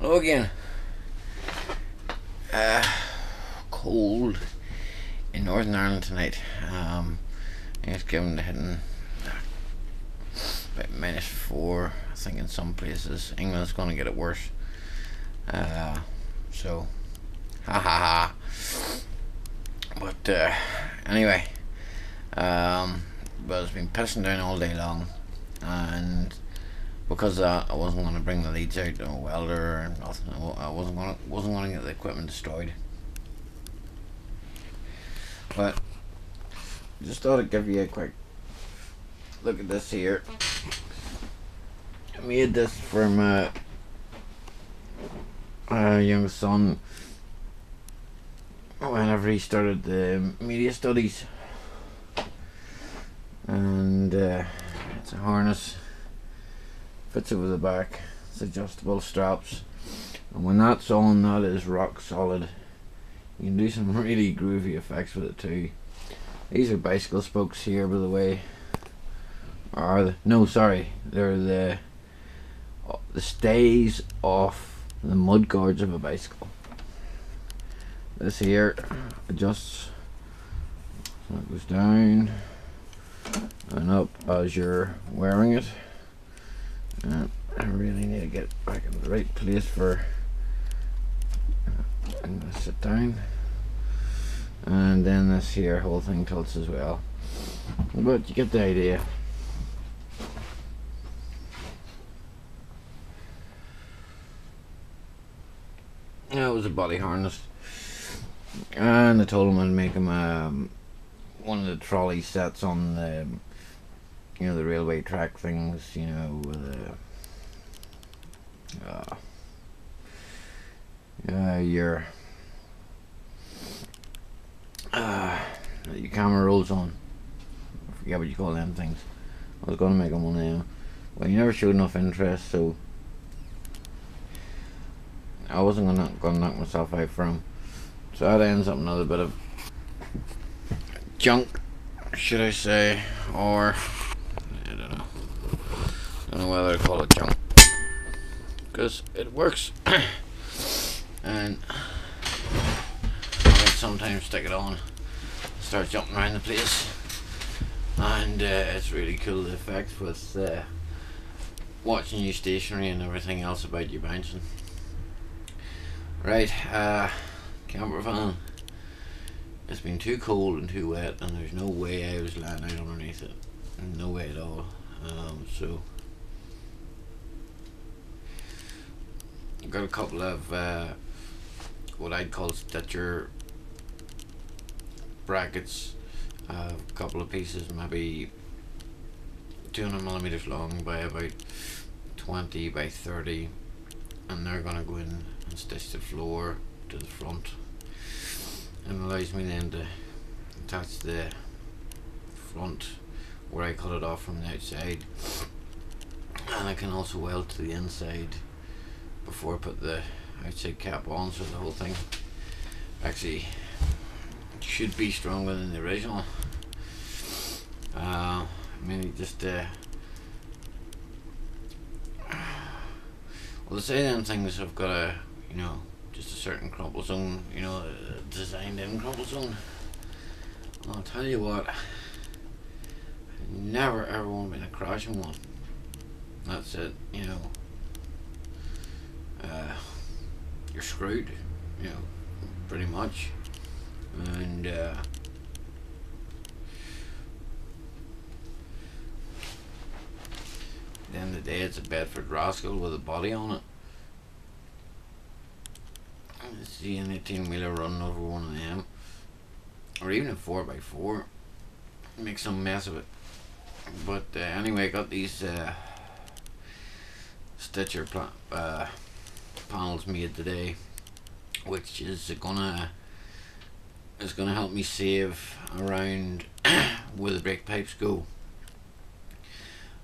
Hello again. Cold in Northern Ireland tonight. It's given to hitting about -4. I think in some places England's going to get it worse. So, ha ha ha. But anyway, but it's been pissing down all day long, and because of that, I wasn't going to bring the leads out, no welder or nothing. I wasn't going to get the equipment destroyed. But just thought I'd give you a quick look at this here. I made this for my young son whenever he started the media studies, and it's a harness, fits over the back, it's adjustable straps, and when that's on, that is rock solid. You can do some really groovy effects with it too. These are bicycle spokes here, by the way. They're the stays off the mud guards of a bicycle. This here adjusts, so it goes down and up as you're wearing it. And I really need to get back in the right place for. I'm going to sit down, and then this here whole thing tilts as well, but you get the idea. That was a body harness, and I told him I'd make him one of the trolley sets on the the railway track things, with your camera rolls on. I forget what you call them things. I was going to make them one of them. Well, you never showed enough interest, so I wasn't going to knock myself out for him. So that ends up another bit of junk, should I say, or I don't know whether to call it junk, because it works. And I sometimes stick it on, start jumping around the place, and it's really cool, the effect with watching you stationary and everything else about you bouncing. Right, camper van. It's been too cold and too wet, and there's no way I was lying out underneath it. No way at all. So I've got a couple of what I'd call stitcher brackets, a couple of pieces, maybe 200mm long by about 20 by 30, and they're going to go in and stitch the floor to the front, and allows me then to attach the front where I cut it off from the outside, and I can also weld to the inside before I put the outside cap on, so the whole thing actually should be stronger than the original. I mean, just well, to say them things have got a just a certain crumple zone, designed in crumple zone. I'll tell you what, I never ever want to be in a crashing one. That's it, you're screwed, pretty much. And at the end of the day, it's a Bedford Rascal with a body on it. See an 18-wheeler running over one of them, or even a 4x4, make some mess of it. But anyway, I got these stitcher panels made today, which is gonna help me save around where the brake pipes go,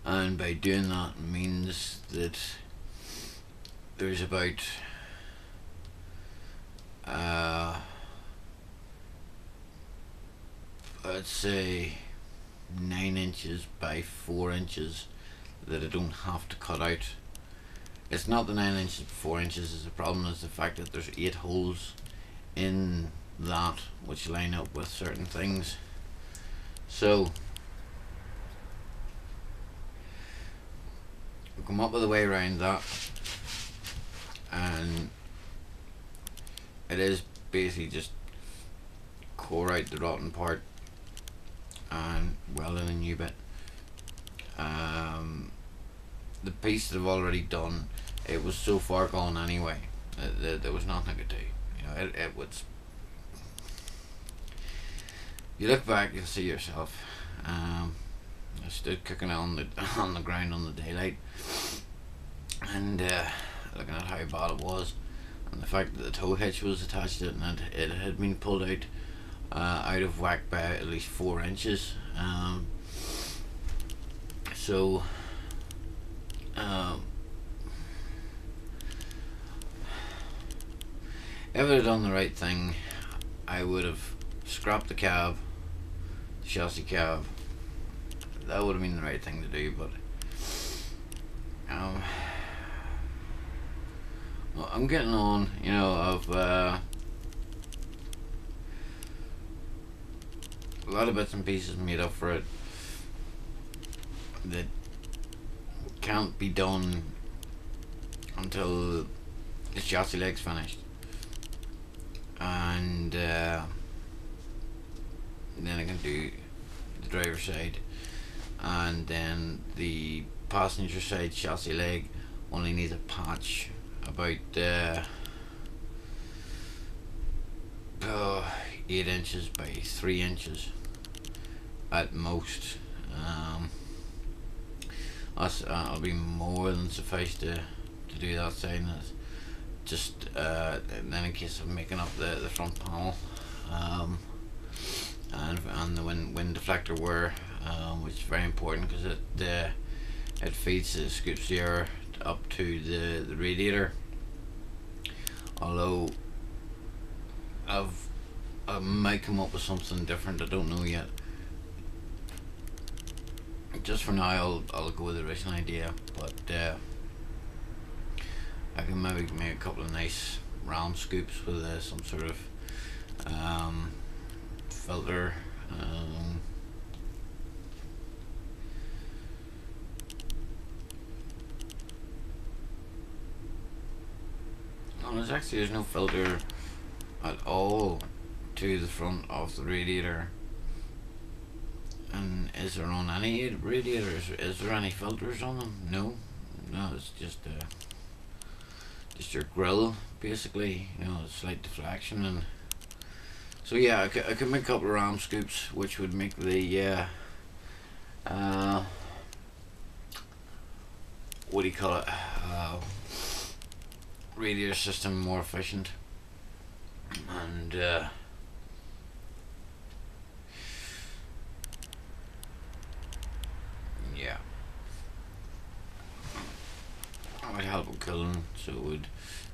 and by doing that means that there's about I'd say 9 inches by 4 inches that I don't have to cut out It's not the 9 inches, 4 inches is the problem. Is the fact that there's 8 holes in that which line up with certain things. So we'll come up with a way around that, and it is basically just core out the rotten part and weld in a new bit. The piece that I've already done, it was so far gone anyway. There was nothing I could do. You know, it was. You look back, you'll see yourself. I stood cooking on the ground on the daylight, and looking at how bad it was, and the fact that the tow hitch was attached to it, and it had been pulled out of whack by at least 4 inches. So if I had done the right thing, I would have scrapped the cab, the chassis cab. That would have been the right thing to do, but well, I'm getting on, you know, of a lot of bits and pieces made up for it that can't be done until the chassis leg's finished, and then I can do the driver's side, and then the passenger side chassis leg only needs a patch about 8 inches by 3 inches at most. That'll be more than suffice to do that side, and it's just and then in case of making up the front panel, and the wind deflector wear, which is very important because it feeds the scoops the air up to the radiator. Although I might come up with something different, I don't know yet. Just for now, I'll go with the original idea, but I can maybe make a couple of nice round scoops with some sort of filter. No, there's no filter at all to the front of the radiator. And is there on any radiators? Is there any filters on them? No, it's just your grill basically. You know, a slight deflection, and so yeah, I could make a couple of ram scoops, which would make the what do you call it? Radiator system more efficient, and yeah, it would help with cooling. So it would,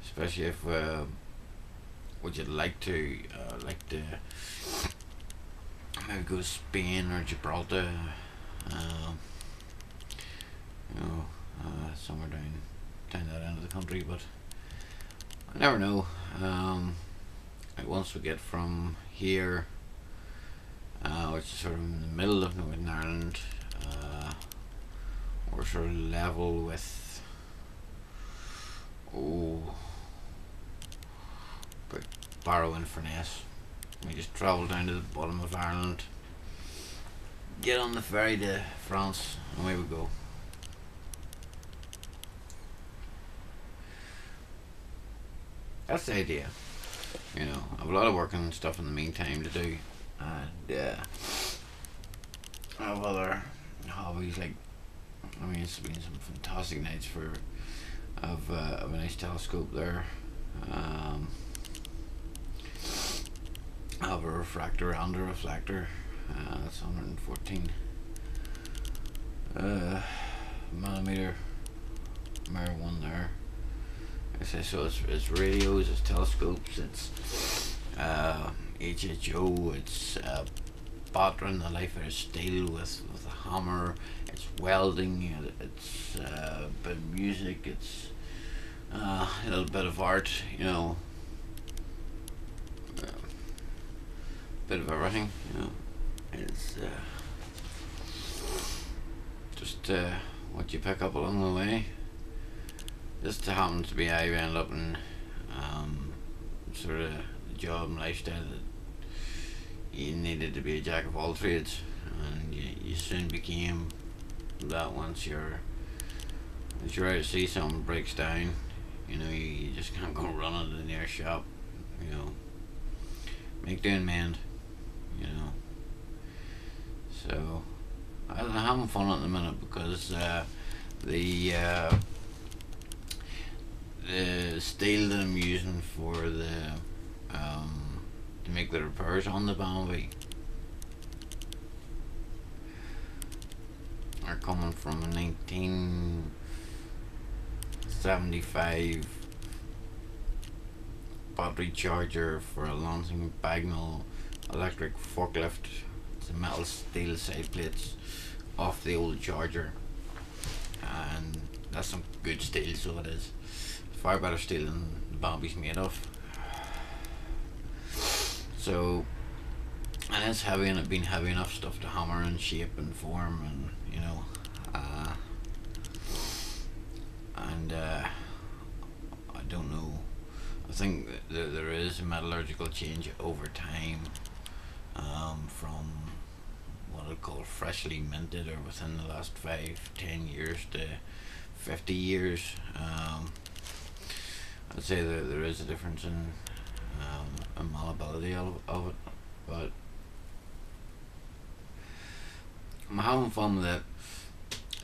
especially if would you like to maybe go to Spain or Gibraltar, you know, somewhere down that end of the country, but I never know. Like once we get from here, which is sort of in the middle of Northern Ireland, we're sort of level with about Barrow and Furness. We just travel down to the bottom of Ireland, get on the ferry to France, and away we go. That's the idea. You know, I have a lot of work and stuff in the meantime to do, and I have other hobbies, like, I mean, it's been some fantastic nights of a nice telescope there. I have a refractor and a reflector. That's 114 millimeter mirror one there. I say, so it's radios, it's telescopes, it's HHO, it's battering the life out of steel with a hammer, it's welding, it's bit of music, it's a little bit of art, you know, a bit of everything, you know. It's just what you pick up along the way. Just happens to be I ended up in sort of the job and lifestyle that you needed to be a jack of all trades, and you soon became that. Once you're out to see something breaks down, you know, you just can't go running to the nearest shop, you know, make do and mend, you know. So I'm having fun at the minute because the steel that I'm using for the to make the repairs on the Bambi are coming from a 1975 battery charger for a Lansing Bagnall electric forklift. It's a metal steel side plates off the old charger, and that's some good steel, so it is far better steel than the Bambi's made of. So, and it's heavy, and it's been heavy enough stuff to hammer and shape and form, and you know, I don't know. I think that there is a metallurgical change over time, from what I'd call freshly minted, or within the last 5-10 years, to 50 years. I'd say that there is a difference in malleability of it, but I'm having fun with it.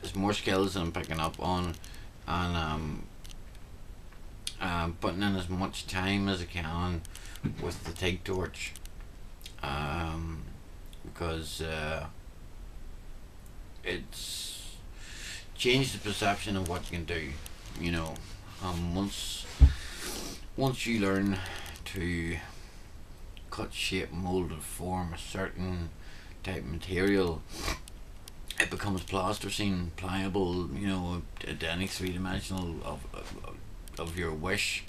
There's more skills that I'm picking up on, and putting in as much time as I can with the TIG torch, because it's changed the perception of what you can do, you know. Once you learn to cut, shape, mold, or form a certain type of material, it becomes plasticine, pliable, you know, at any three-dimensional of your wish.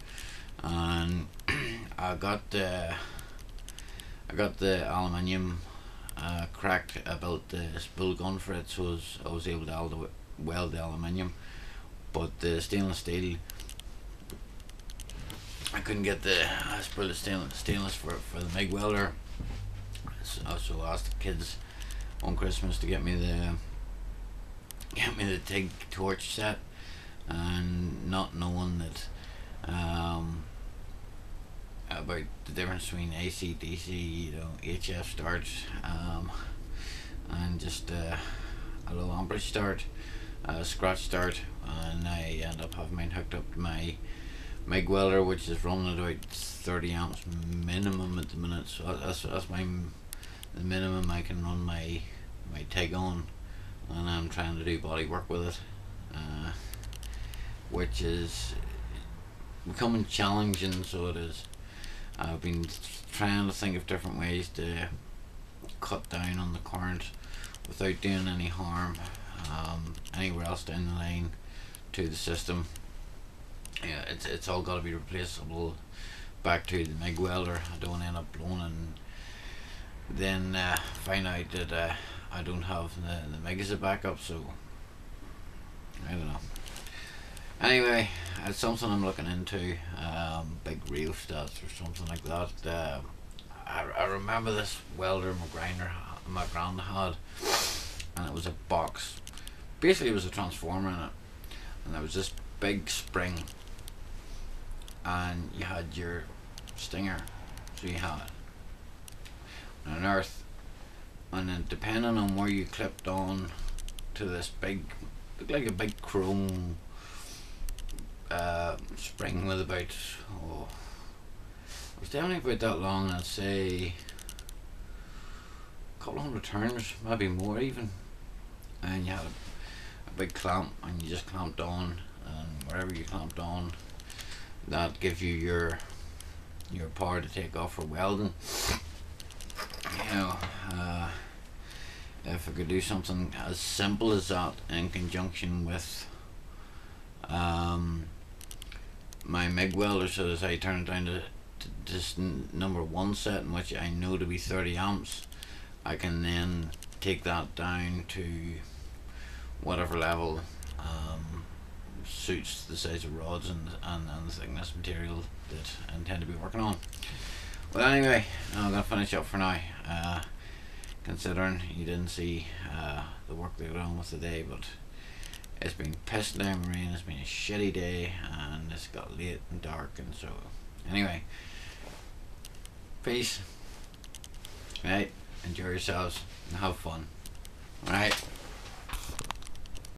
And I got the aluminium cracked. I built the spool gun for it, so I was able to weld the aluminium, but the stainless steel, I couldn't get the spool of stainless for the MIG welder. So I asked the kids on Christmas to get me the TIG torch set, and not knowing that about the difference between AC, DC, you know, HF start, and just a low amperage start, scratch start, and I end up having mine hooked up to my MIG welder, which is running at about 30 amps minimum at the minute. So that's the minimum I can run my TIG on, and I'm trying to do body work with it, which is becoming challenging. So it is. I've been trying to think of different ways to cut down on the current without doing any harm anywhere else down the line to the system. Yeah, it's all got to be replaceable back to the MIG welder. I don't want to end up blowing and then find out that I don't have the MIG as a backup. So I don't know. Anyway, it's something I'm looking into. Big reel stats or something like that. I remember this welder my grand had, and it was a box. Basically, it was a transformer in it, and there was this big spring, and you had your stinger, so you had an earth, and then depending on where you clipped on to this big, looked like a big chrome spring with about, it was definitely about that long. I'd say a couple hundred turns, maybe more even, and you had a big clamp, and you just clamped on, and wherever you clamped on, that gives you your power to take off for welding. You know, if I could do something as simple as that in conjunction with my MIG welder, so as I turn it down to this number 1 setting, which I know to be 30 amps, I can then take that down to whatever level suits the size of rods and the thickness material that I intend to be working on. Well, anyway, I'm going to finish up for now. Considering you didn't see the work that I got on with today, but it's been pissing down rain, it's been a shitty day, and it's got late and dark, and so anyway, peace. Right, enjoy yourselves and have fun. Right.